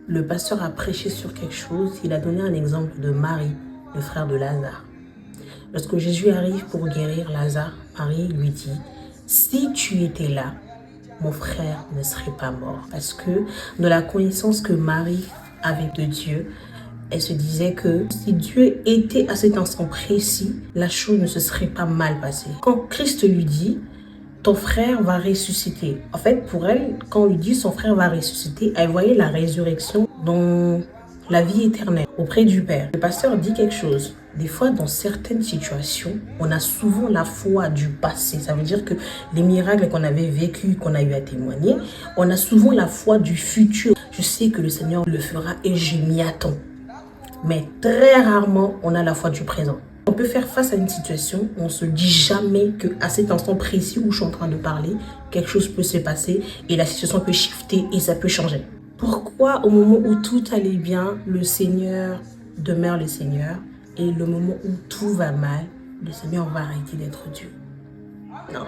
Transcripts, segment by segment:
le pasteur a prêché sur quelque chose, il a donné un exemple de Marie, le frère de Lazare. Lorsque Jésus arrive pour guérir Lazare, Marie lui dit, si tu étais là, mon frère ne serait pas mort. Parce que de la connaissance que Marie avait de Dieu, elle se disait que si Dieu était à cet instant précis, la chose ne se serait pas mal passée. Quand Christ lui dit, ton frère va ressusciter. En fait, pour elle, quand on lui dit son frère va ressusciter, elle voyait la résurrection dans la vie éternelle auprès du Père. Le pasteur dit quelque chose. Des fois, dans certaines situations, on a souvent la foi du passé. Ça veut dire que les miracles qu'on avait vécus, qu'on a eu à témoigner, on a souvent la foi du futur. Je sais que le Seigneur le fera et je m'y attends. Mais très rarement, on a la foi du présent. On peut faire face à une situation où on ne se dit jamais qu'à cet instant précis où je suis en train de parler, quelque chose peut se passer et la situation peut shifter et ça peut changer. Pourquoi au moment où tout allait bien, le Seigneur demeure le Seigneur et le moment où tout va mal, le Seigneur va arrêter d'être Dieu? Non.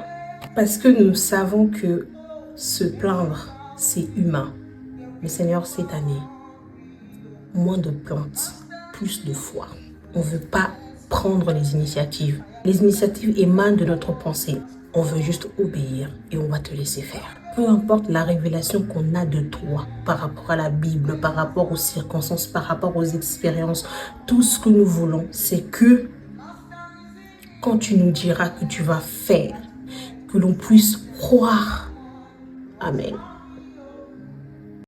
Parce que nous savons que se plaindre, c'est humain. Le Seigneur, cette année, moins de plaintes, plus de foi. On ne veut pas prendre les initiatives. Les initiatives émanent de notre pensée. On veut juste obéir et on va te laisser faire. Peu importe la révélation qu'on a de toi par rapport à la Bible, par rapport aux circonstances, par rapport aux expériences, tout ce que nous voulons, c'est que quand tu nous diras que tu vas faire, que l'on puisse croire. Amen.